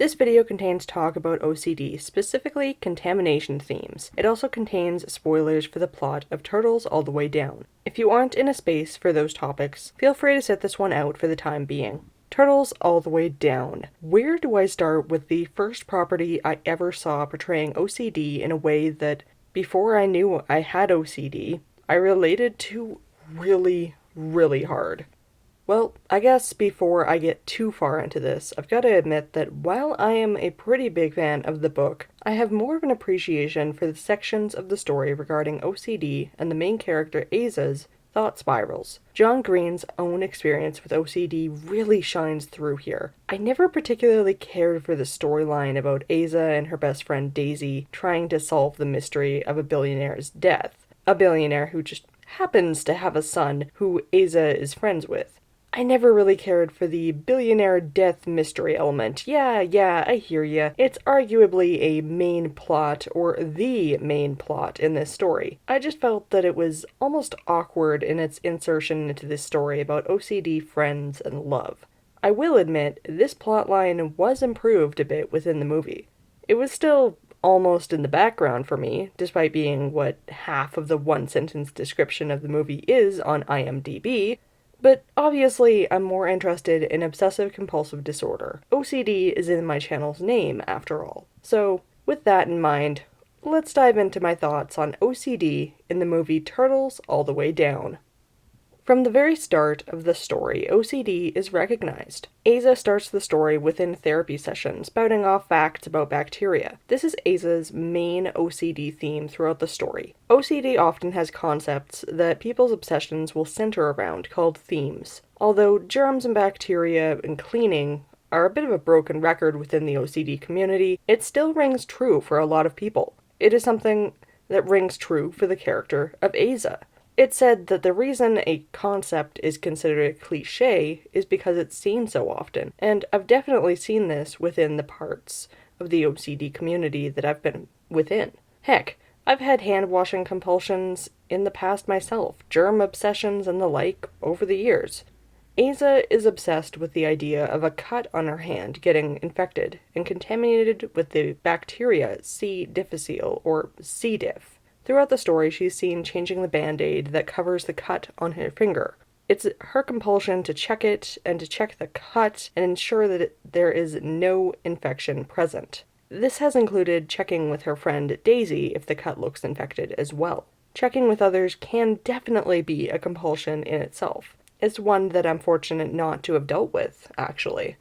This video contains talk about OCD, specifically contamination themes. It also contains spoilers for the plot of Turtles All the Way Down. If you aren't in a space for those topics, feel free to sit this one out for the time being. Turtles All the Way Down. Where do I start with the first property I ever saw portraying OCD in a way that, before I knew I had OCD, I related to really hard? Well, I guess before I get too far into this, I've got to admit that while I am a pretty big fan of the book, I have more of an appreciation for the sections of the story regarding OCD and the main character Aza's thought spirals. John Green's own experience with OCD really shines through here. I never particularly cared for the storyline about Aza and her best friend Daisy trying to solve the mystery of a billionaire's death. A billionaire who just happens to have a son who Aza is friends with. I never really cared for the billionaire death mystery element. Yeah, I hear ya. It's arguably a main plot, or the main plot in this story. I just felt that it was almost awkward in its insertion into this story about OCD friends and love. I will admit, this plotline was improved a bit within the movie. It was still almost in the background for me, despite being what half of the one-sentence description of the movie is on IMDb, but obviously I'm more interested in obsessive compulsive disorder. OCD is in my channel's name, after all. So, with that in mind, let's dive into my thoughts on OCD in the movie Turtles All the Way Down. From the very start of the story, OCD is recognized. Aza starts the story within therapy sessions, spouting off facts about bacteria. This is Aza's main OCD theme throughout the story. OCD often has concepts that people's obsessions will center around, called themes. Although germs and bacteria and cleaning are a bit of a broken record within the OCD community, it still rings true for a lot of people. It is something that rings true for the character of Aza. It's said that the reason a concept is considered a cliché is because it's seen so often, and I've definitely seen this within the parts of the OCD community that I've been within. Heck, I've had hand-washing compulsions in the past myself, germ obsessions and the like over the years. Aza is obsessed with the idea of a cut on her hand getting infected and contaminated with the bacteria C. difficile, or C. diff. Throughout the story, she's seen changing the band-aid that covers the cut on her finger. It's her compulsion to check it and to check the cut and ensure that there is no infection present. This has included checking with her friend Daisy if the cut looks infected as well. Checking with others can definitely be a compulsion in itself. It's one that I'm fortunate not to have dealt with, actually.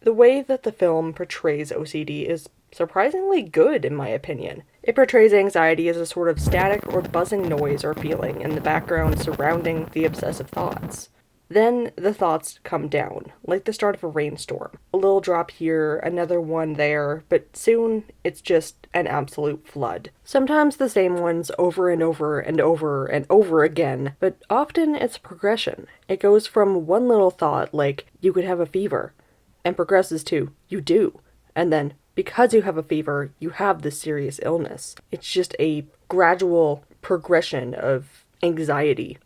The way that the film portrays OCD is surprisingly good, in my opinion. It portrays anxiety as a sort of static or buzzing noise or feeling in the background surrounding the obsessive thoughts. Then the thoughts come down, like the start of a rainstorm. A little drop here, another one there, but soon it's just an absolute flood. Sometimes the same ones over and over and over and over again, but often it's progression. It goes from one little thought, like, you could have a fever, and progresses to, you do, and then, because you have a fever, you have this serious illness. It's just a gradual progression of anxiety.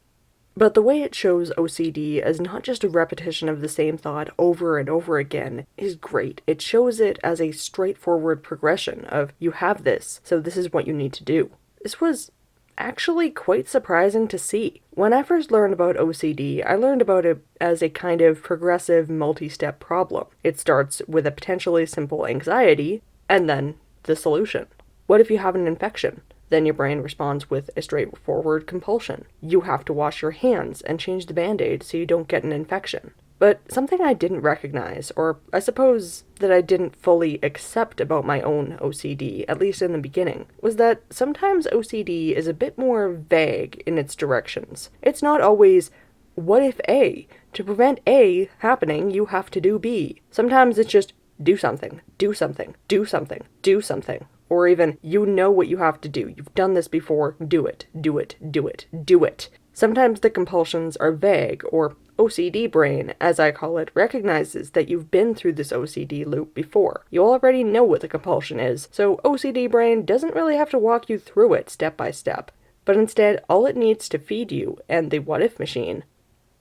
But the way it shows OCD as not just a repetition of the same thought over and over again is great. It shows it as a straightforward progression of, you have this, so this is what you need to do. This was actually quite surprising to see. When I first learned about OCD, I learned about it as a kind of progressive multi-step problem. It starts with a potentially simple anxiety, and then the solution. What if you have an infection? Then your brain responds with a straightforward compulsion. You have to wash your hands and change the band-aid so you don't get an infection. But something I didn't recognize, or I suppose that I didn't fully accept about my own OCD, at least in the beginning, was that sometimes OCD is a bit more vague in its directions. It's not always, what if A? To prevent A happening, you have to do B. Sometimes it's just, do something, do something, do something, do something. Or even, you know what you have to do. You've done this before, do it, do it, do it, do it. Sometimes the compulsions are vague, or OCD brain, as I call it, recognizes that you've been through this OCD loop before. You already know what the compulsion is, so OCD brain doesn't really have to walk you through it step by step. But instead, all it needs to feed you, and the what-if machine,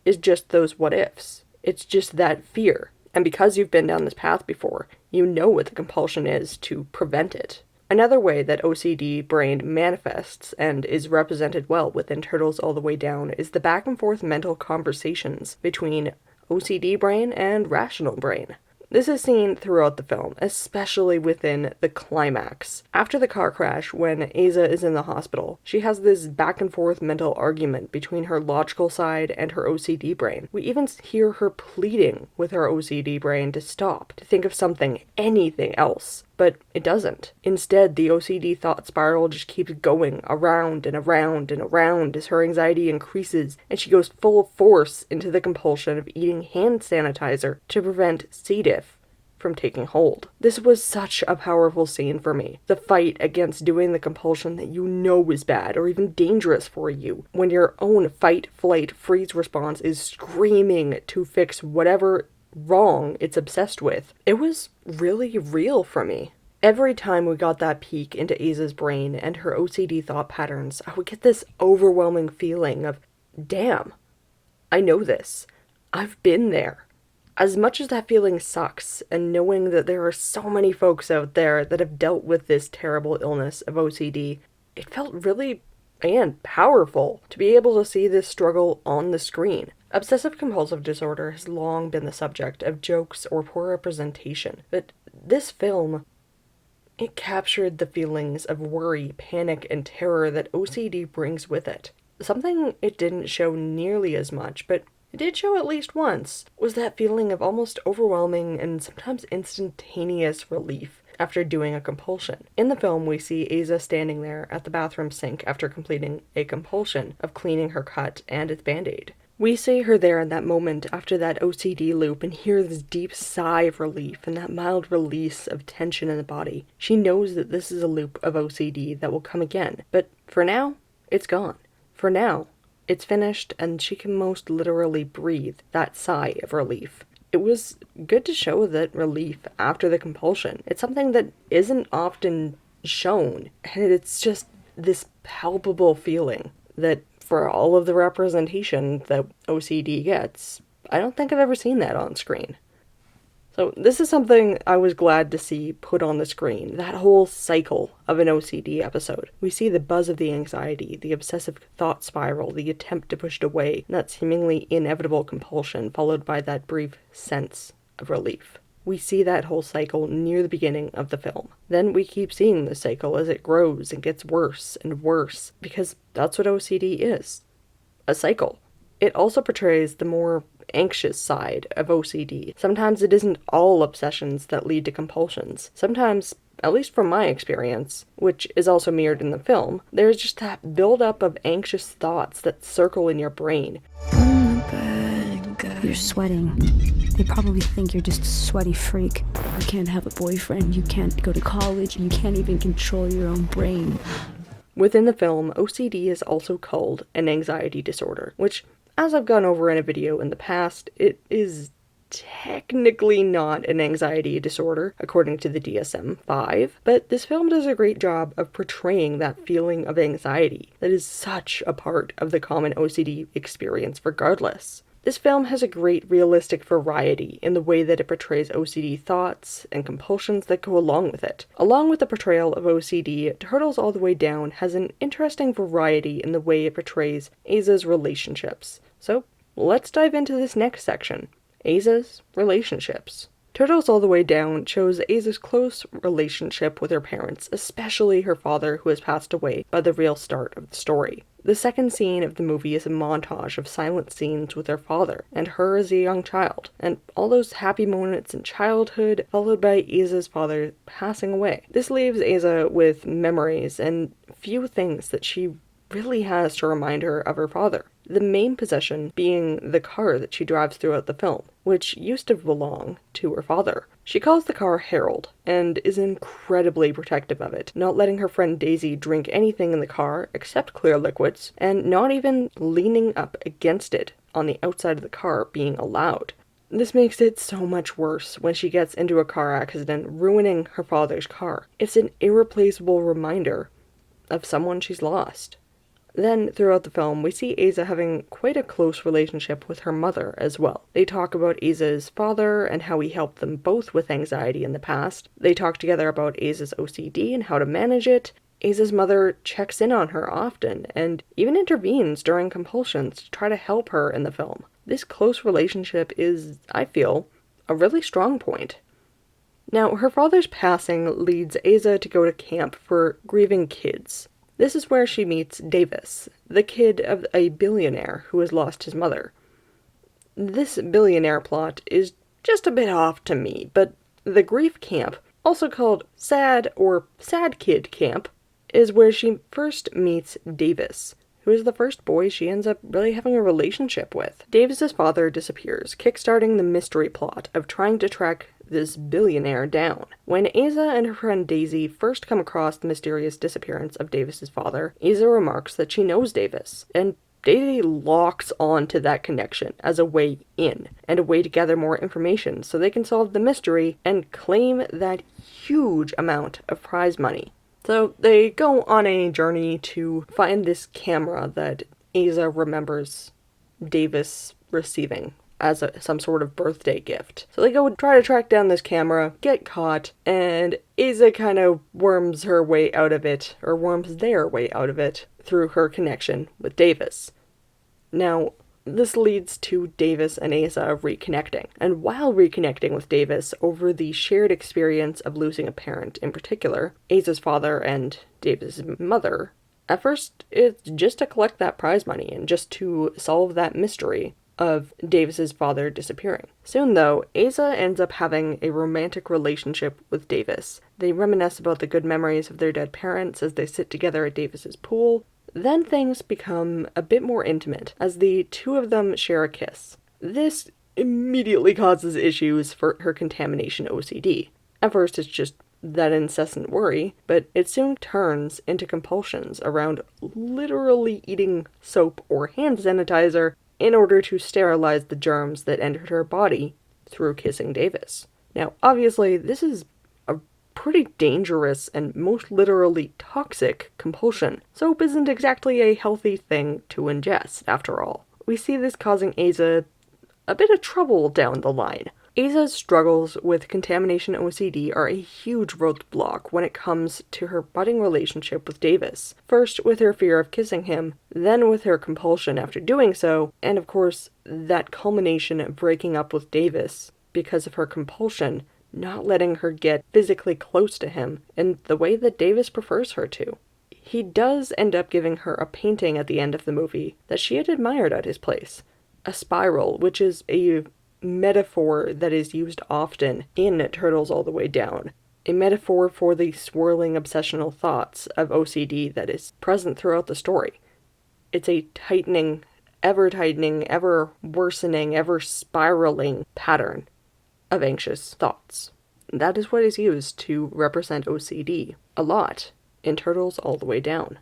is just those what-ifs. It's just that fear. And because you've been down this path before, you know what the compulsion is to prevent it. Another way that OCD brain manifests and is represented well within Turtles All the Way Down is the back and forth mental conversations between OCD brain and rational brain. This is seen throughout the film, especially within the climax. After the car crash, when Aza is in the hospital, she has this back and forth mental argument between her logical side and her OCD brain. We even hear her pleading with her OCD brain to stop, to think of something, anything else. But it doesn't. Instead, the OCD thought spiral just keeps going around and around and around as her anxiety increases, and she goes full force into the compulsion of eating hand sanitizer to prevent C. diff from taking hold. This was such a powerful scene for me. The fight against doing the compulsion that you know is bad or even dangerous for you, when your own fight, flight, freeze response is screaming to fix whatever wrong it's obsessed with. It was really real for me. Every time we got that peek into Aza's brain and her OCD thought patterns, I would get this overwhelming feeling of, damn, I know this. I've been there. As much as that feeling sucks, and knowing that there are so many folks out there that have dealt with this terrible illness of OCD, it felt really and powerful to be able to see this struggle on the screen. Obsessive compulsive disorder has long been the subject of jokes or poor representation, but this film, it captured the feelings of worry, panic, and terror that OCD brings with it. Something it didn't show nearly as much, but it did show at least once, was that feeling of almost overwhelming and sometimes instantaneous relief after doing a compulsion. In the film, we see Aza standing there at the bathroom sink after completing a compulsion of cleaning her cut and its band-aid. We see her there in that moment after that OCD loop and hear this deep sigh of relief and that mild release of tension in the body. She knows that this is a loop of OCD that will come again, but for now, it's gone. For now, it's finished and she can most literally breathe that sigh of relief. It was good to show that relief after the compulsion. It's something that isn't often shown, and it's just this palpable feeling that for all of the representation that OCD gets, I don't think I've ever seen that on screen. So this is something I was glad to see put on the screen, that whole cycle of an OCD episode. We see the buzz of the anxiety, the obsessive thought spiral, the attempt to push it away, and that seemingly inevitable compulsion followed by that brief sense of relief. We see that whole cycle near the beginning of the film. Then we keep seeing the cycle as it grows and gets worse and worse, because that's what OCD is. A cycle. It also portrays the more anxious side of OCD. Sometimes it isn't all obsessions that lead to compulsions. Sometimes, at least from my experience, which is also mirrored in the film, there's just that buildup of anxious thoughts that circle in your brain. I'm the bad guy. You're sweating. They probably think you're just a sweaty freak. You can't have a boyfriend, you can't go to college, you can't even control your own brain. Within the film, OCD is also called an anxiety disorder, which, as I've gone over in a video in the past, it is technically not an anxiety disorder, according to the DSM-5, but this film does a great job of portraying that feeling of anxiety that is such a part of the common OCD experience regardless. This film has a great realistic variety in the way that it portrays OCD thoughts and compulsions that go along with it. Along with the portrayal of OCD, Turtles All the Way Down has an interesting variety in the way it portrays Aza's relationships. So, let's dive into this next section. Aza's relationships. Turtles All the Way Down shows Aza's close relationship with her parents, especially her father who has passed away by the real start of the story. The second scene of the movie is a montage of silent scenes with her father and her as a young child, and all those happy moments in childhood followed by Aza's father passing away. This leaves Aza with memories and few things that she really has to remind her of her father. The main possession being the car that she drives throughout the film, which used to belong to her father. She calls the car Harold, and is incredibly protective of it, not letting her friend Daisy drink anything in the car except clear liquids, and not even leaning up against it on the outside of the car being allowed. This makes it so much worse when she gets into a car accident, ruining her father's car. It's an irreplaceable reminder of someone she's lost. Then, throughout the film, we see Asa having quite a close relationship with her mother as well. They talk about Asa's father and how he helped them both with anxiety in the past. They talk together about Asa's OCD and how to manage it. Asa's mother checks in on her often and even intervenes during compulsions to try to help her in the film. This close relationship is, I feel, a really strong point. Now, her father's passing leads Asa to go to camp for grieving kids. This is where she meets Davis, the kid of a billionaire who has lost his mother. This billionaire plot is just a bit off to me, but the grief camp, also called Sad or Sad Kid Camp, is where she first meets Davis, who is the first boy she ends up really having a relationship with. Davis's father disappears, kickstarting the mystery plot of trying to track this billionaire down. When Asa and her friend Daisy first come across the mysterious disappearance of Davis's father, Asa remarks that she knows Davis, and Daisy locks on to that connection as a way in, and a way to gather more information so they can solve the mystery and claim that huge amount of prize money. So they go on a journey to find this camera that Asa remembers Davis receiving as some sort of birthday gift. So they go try to track down this camera, get caught, and Asa kind of worms her way out of it, or worms their way out of it, through her connection with Davis. Now, this leads to Davis and Asa reconnecting. And while reconnecting with Davis over the shared experience of losing a parent in particular, Asa's father and Davis's mother, at first it's just to collect that prize money and just to solve that mystery of Davis's father disappearing. Soon though, Asa ends up having a romantic relationship with Davis. They reminisce about the good memories of their dead parents as they sit together at Davis's pool. Then things become a bit more intimate as the two of them share a kiss. This immediately causes issues for her contamination OCD. At first it's just that incessant worry, but it soon turns into compulsions around literally eating soap or hand sanitizer in order to sterilize the germs that entered her body through kissing Davis. Now, obviously, this is a pretty dangerous and most literally toxic compulsion. Soap isn't exactly a healthy thing to ingest, after all. We see this causing Asa a bit of trouble down the line. Asa's struggles with contamination OCD are a huge roadblock when it comes to her budding relationship with Davis. First with her fear of kissing him, then with her compulsion after doing so, and of course, that culmination of breaking up with Davis because of her compulsion, not letting her get physically close to him in the way that Davis prefers her to. He does end up giving her a painting at the end of the movie that she had admired at his place. A spiral, which is a metaphor that is used often in Turtles All the Way Down. A metaphor for the swirling obsessional thoughts of OCD that is present throughout the story. It's a tightening, ever worsening, ever spiraling pattern of anxious thoughts. That is what is used to represent OCD a lot in Turtles All the Way Down.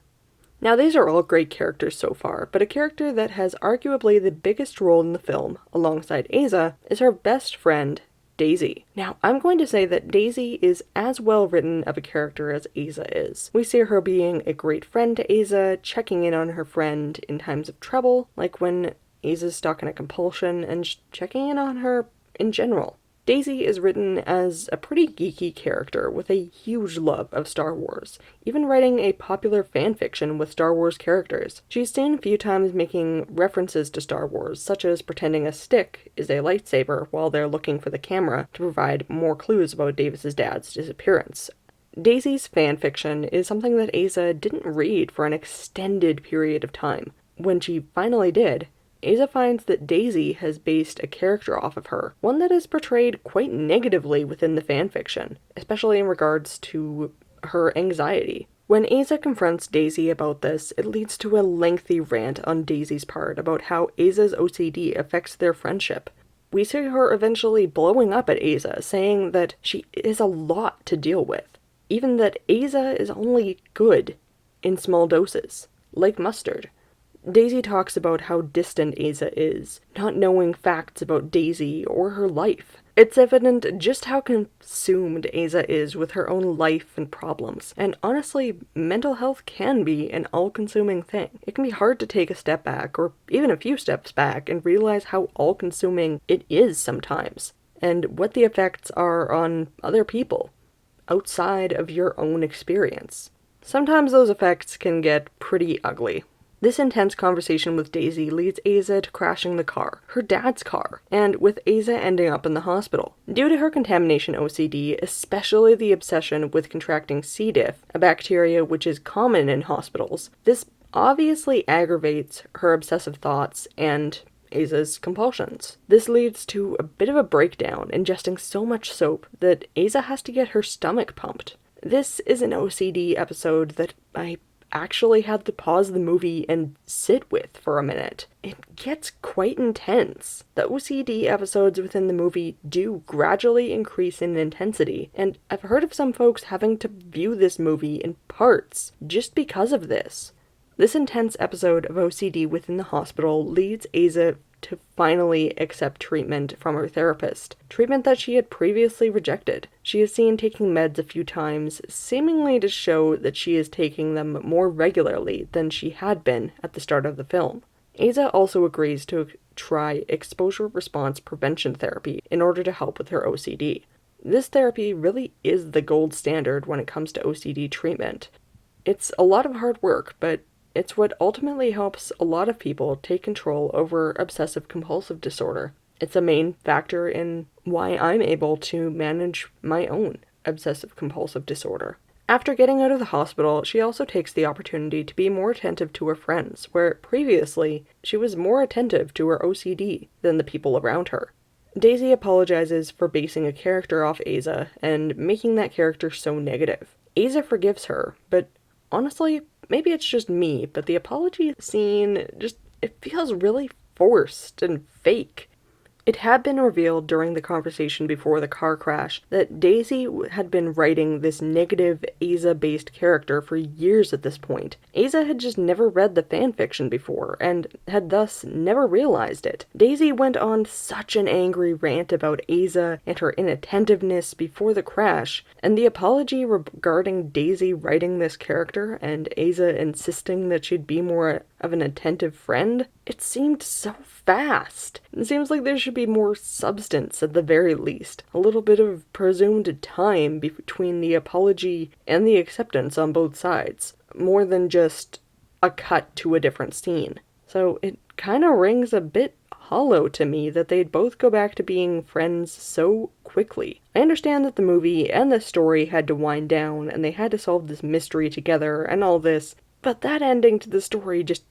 Now, these are all great characters so far, but a character that has arguably the biggest role in the film, alongside Asa, is her best friend, Daisy. Now, I'm going to say that Daisy is as well written of a character as Asa is. We see her being a great friend to Asa, checking in on her friend in times of trouble, like when Asa's stuck in a compulsion, and checking in on her in general. Daisy is written as a pretty geeky character with a huge love of Star Wars, even writing a popular fanfiction with Star Wars characters. She's seen a few times making references to Star Wars, such as pretending a stick is a lightsaber while they're looking for the camera to provide more clues about Davis's dad's disappearance. Daisy's fanfiction is something that Asa didn't read for an extended period of time. When she finally did, Asa finds that Daisy has based a character off of her, one that is portrayed quite negatively within the fanfiction, especially in regards to her anxiety. When Asa confronts Daisy about this, it leads to a lengthy rant on Daisy's part about how Asa's OCD affects their friendship. We see her eventually blowing up at Asa, saying that she is a lot to deal with, even that Asa is only good in small doses, like mustard. Daisy talks about how distant Asa is, not knowing facts about Daisy or her life. It's evident just how consumed Aza is with her own life and problems, and honestly, mental health can be an all-consuming thing. It can be hard to take a step back, or even a few steps back, and realize how all-consuming it is sometimes, and what the effects are on other people, outside of your own experience. Sometimes those effects can get pretty ugly. This intense conversation with Daisy leads Aza to crashing the car, her dad's car, and with Aza ending up in the hospital. Due to her contamination OCD, especially the obsession with contracting C. diff, a bacteria which is common in hospitals, this obviously aggravates her obsessive thoughts and Aza's compulsions. This leads to a bit of a breakdown, ingesting so much soap that Aza has to get her stomach pumped. This is an OCD episode that I actually had to pause the movie and sit with for a minute. It gets quite intense. The OCD episodes within the movie do gradually increase in intensity, and I've heard of some folks having to view this movie in parts just because of this. This intense episode of OCD within the hospital leads Aza to finally accept treatment from her therapist, treatment that she had previously rejected. She is seen taking meds a few times, seemingly to show that she is taking them more regularly than she had been at the start of the film. Aza also agrees to try exposure response prevention therapy in order to help with her OCD. This therapy really is the gold standard when it comes to OCD treatment. It's a lot of hard work, but it's what ultimately helps a lot of people take control over obsessive compulsive disorder. It's a main factor in why I'm able to manage my own obsessive compulsive disorder. After getting out of the hospital, she also takes the opportunity to be more attentive to her friends, where previously she was more attentive to her OCD than the people around her. Daisy apologizes for basing a character off Aza and making that character so negative. Aza forgives her, but honestly, maybe it's just me, but the apology scene it feels really forced and fake. It had been revealed during the conversation before the car crash that Daisy had been writing this negative Aza-based character for years at this point. Aza had just never read the fanfiction before, and had thus never realized it. Daisy went on such an angry rant about Aza and her inattentiveness before the crash, and the apology regarding Daisy writing this character and Aza insisting that she'd be more of an attentive friend, it seemed so fast. It seems like there should be more substance at the very least. A little bit of presumed time between the apology and the acceptance on both sides. More than just a cut to a different scene. So it kind of rings a bit hollow to me that they'd both go back to being friends so quickly. I understand that the movie and the story had to wind down and they had to solve this mystery together and all this, but that ending to the story just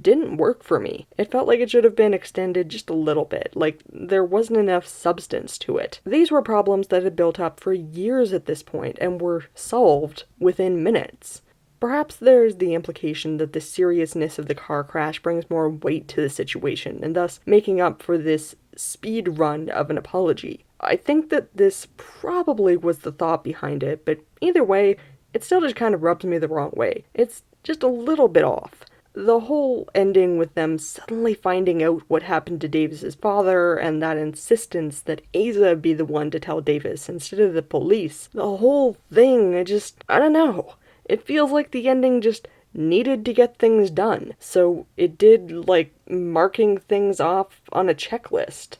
didn't work for me. It felt like it should have been extended just a little bit, like there wasn't enough substance to it. These were problems that had built up for years at this point and were solved within minutes. Perhaps there's the implication that the seriousness of the car crash brings more weight to the situation, and thus making up for this speed run of an apology. I think that this probably was the thought behind it, but either way, it still just kind of rubs me the wrong way. It's just a little bit off. The whole ending with them suddenly finding out what happened to Davis's father and that insistence that Aza be the one to tell Davis instead of the police. The whole thing, I don't know. It feels like the ending just needed to get things done. So it did like marking things off on a checklist.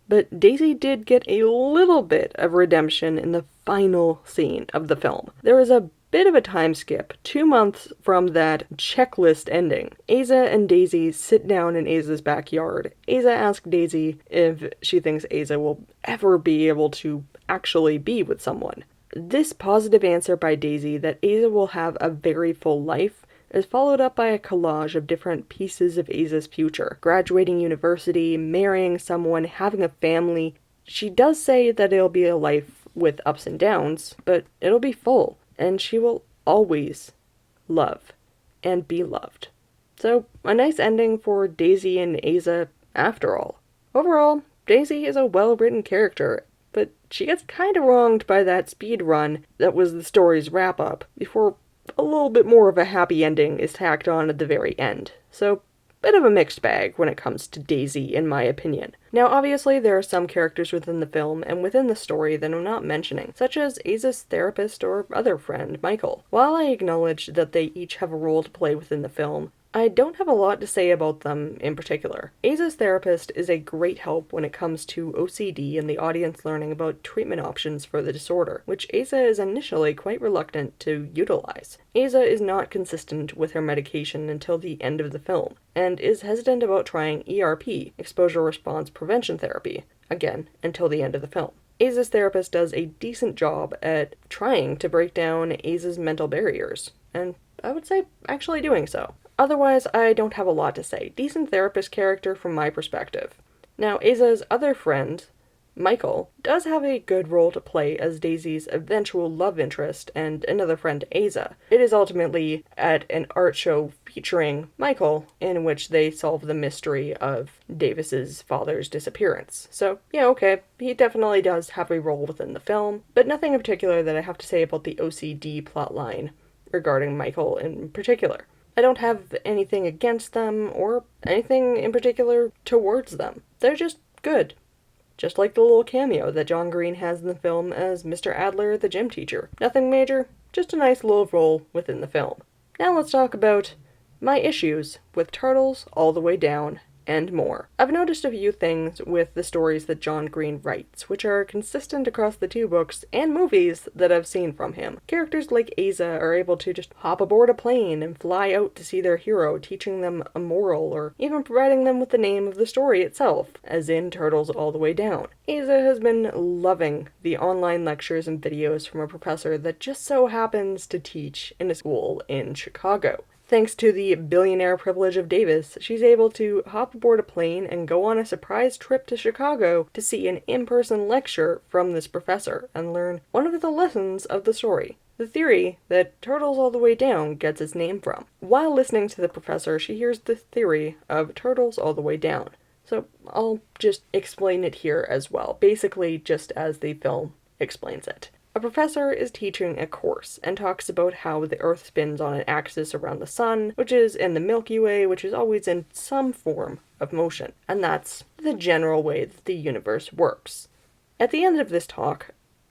But Daisy did get a little bit of redemption in the final scene of the film. There is a bit of a time skip, 2 months from that checklist ending. Aza and Daisy sit down in Aza's backyard. Aza asks Daisy if she thinks Aza will ever be able to actually be with someone. This positive answer by Daisy that Aza will have a very full life is followed up by a collage of different pieces of Aza's future. Graduating university, marrying someone, having a family. She does say that it'll be a life with ups and downs, but it'll be full. And she will always love and be loved. So, a nice ending for Daisy and Aza after all. Overall, Daisy is a well-written character, but she gets kind of wronged by that speed run that was the story's wrap-up, before a little bit more of a happy ending is tacked on at the very end. So, bit of a mixed bag when it comes to Daisy, in my opinion. Now, obviously, there are some characters within the film and within the story that I'm not mentioning, such as Aza's therapist or other friend, Michael. While I acknowledge that they each have a role to play within the film, I don't have a lot to say about them in particular. Aza's therapist is a great help when it comes to OCD and the audience learning about treatment options for the disorder, which Aza is initially quite reluctant to utilize. Aza is not consistent with her medication until the end of the film, and is hesitant about trying ERP, exposure response prevention therapy, again, until the end of the film. Aza's therapist does a decent job at trying to break down Aza's mental barriers, and I would say actually doing so. Otherwise, I don't have a lot to say. Decent therapist character from my perspective. Now, Aza's other friend, Michael, does have a good role to play as Daisy's eventual love interest and another friend to Aza. It is ultimately at an art show featuring Michael, in which they solve the mystery of Davis's father's disappearance. So, yeah, okay, he definitely does have a role within the film, but nothing in particular that I have to say about the OCD plotline regarding Michael in particular. I don't have anything against them, or anything in particular towards them. They're just good. Just like the little cameo that John Green has in the film as Mr. Adler, the gym teacher. Nothing major, just a nice little role within the film. Now let's talk about my issues with Turtles All the Way Down and more. I've noticed a few things with the stories that John Green writes, which are consistent across the two books and movies that I've seen from him. Characters like Aza are able to just hop aboard a plane and fly out to see their hero, teaching them a moral, or even providing them with the name of the story itself, as in Turtles All the Way Down. Aza has been loving the online lectures and videos from a professor that just so happens to teach in a school in Chicago. Thanks to the billionaire privilege of Davis, she's able to hop aboard a plane and go on a surprise trip to Chicago to see an in-person lecture from this professor and learn one of the lessons of the story. The theory that Turtles All the Way Down gets its name from. While listening to the professor, she hears the theory of Turtles All the Way Down. So I'll just explain it here as well, basically just as the film explains it. A professor is teaching a course and talks about how the Earth spins on an axis around the Sun, which is in the Milky Way, which is always in some form of motion. And that's the general way that the universe works. At the end of this talk,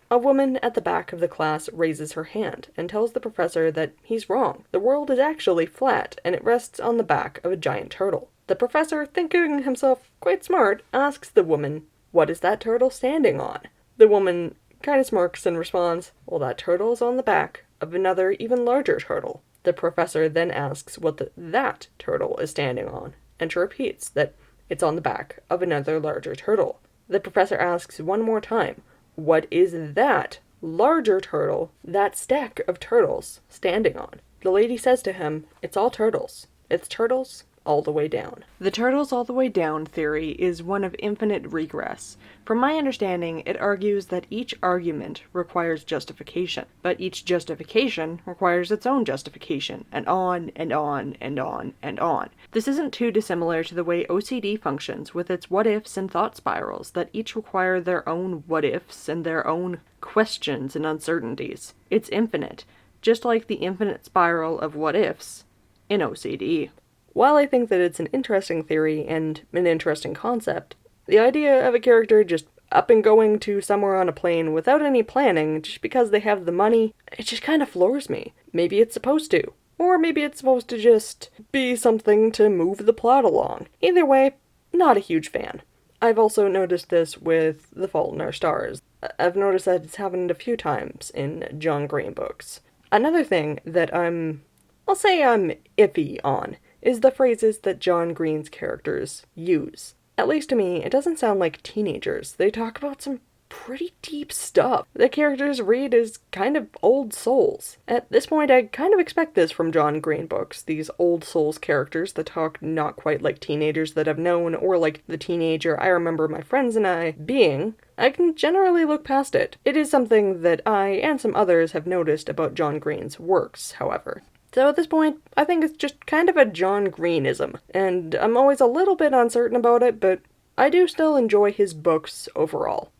a woman at the back of the class raises her hand and tells the professor that he's wrong. The world is actually flat, and it rests on the back of a giant turtle. The professor, thinking himself quite smart, asks the woman, "What is that turtle standing on?" The woman kind of smirks and responds, "Well, that turtle is on the back of another even larger turtle." The professor then asks what that turtle is standing on, and she repeats that it's on the back of another larger turtle. The professor asks one more time, "What is that larger turtle, that stack of turtles, standing on?" The lady says to him, "It's all turtles. It's turtles all the way down." The Turtles All the Way Down theory is one of infinite regress. From my understanding, it argues that each argument requires justification, but each justification requires its own justification, and on and on and on and on. This isn't too dissimilar to the way OCD functions with its what-ifs and thought spirals that each require their own what-ifs and their own questions and uncertainties. It's infinite, just like the infinite spiral of what-ifs in OCD. While I think that it's an interesting theory and an interesting concept, the idea of a character just up and going to somewhere on a plane without any planning just because they have the money, it just kind of floors me. Maybe it's supposed to. Or maybe it's supposed to just be something to move the plot along. Either way, not a huge fan. I've also noticed this with The Fault in Our Stars. I've noticed that it's happened a few times in John Green books. Another thing that I'll say I'm iffy on is the phrases that John Green's characters use. At least to me, it doesn't sound like teenagers. They talk about some pretty deep stuff. The characters read as kind of old souls. At this point, I kind of expect this from John Green books, these old souls characters that talk not quite like teenagers that I've known, or like the teenager I remember my friends and I being. I can generally look past it. It is something that I and some others have noticed about John Green's works, however. So at this point, I think it's just kind of a John Greenism, and I'm always a little bit uncertain about it, but I do still enjoy his books overall.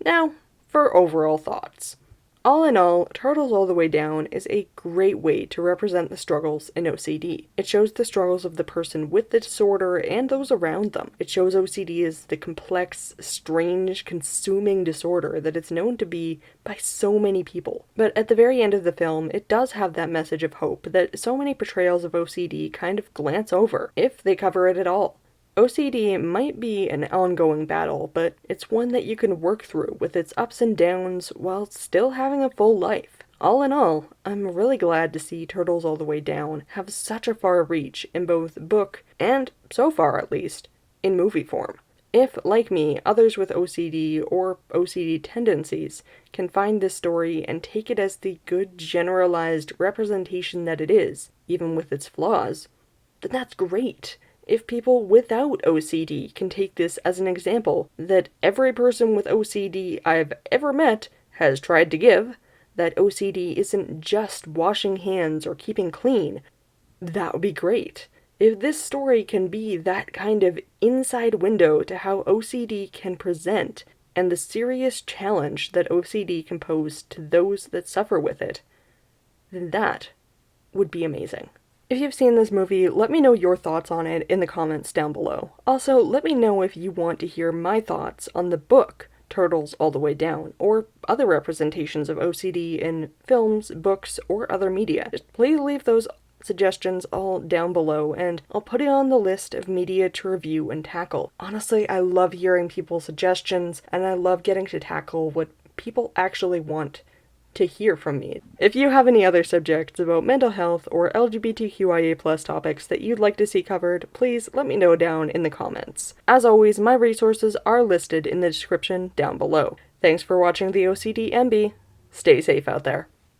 Now, for overall thoughts. All in all, Turtles All the Way Down is a great way to represent the struggles in OCD. It shows the struggles of the person with the disorder and those around them. It shows OCD as the complex, strange, consuming disorder that it's known to be by so many people. But at the very end of the film, it does have that message of hope that so many portrayals of OCD kind of glance over, if they cover it at all. OCD might be an ongoing battle, but it's one that you can work through with its ups and downs while still having a full life. All in all, I'm really glad to see Turtles All the Way Down have such a far reach in both book and, so far at least, in movie form. If, like me, others with OCD or OCD tendencies can find this story and take it as the good generalized representation that it is, even with its flaws, then that's great. If people without OCD can take this as an example that every person with OCD I've ever met has tried to give, that OCD isn't just washing hands or keeping clean, that would be great. If this story can be that kind of inside window to how OCD can present and the serious challenge that OCD can pose to those that suffer with it, then that would be amazing. If you've seen this movie, let me know your thoughts on it in the comments down below. Also, let me know if you want to hear my thoughts on the book, Turtles All the Way Down, or other representations of OCD in films, books, or other media. Just please leave those suggestions all down below, and I'll put it on the list of media to review and tackle. Honestly, I love hearing people's suggestions, and I love getting to tackle what people actually want to hear from me. If you have any other subjects about mental health or LGBTQIA+ topics that you'd like to see covered, please let me know down in the comments. As always, my resources are listed in the description down below. Thanks for watching the OCD MB. Stay safe out there.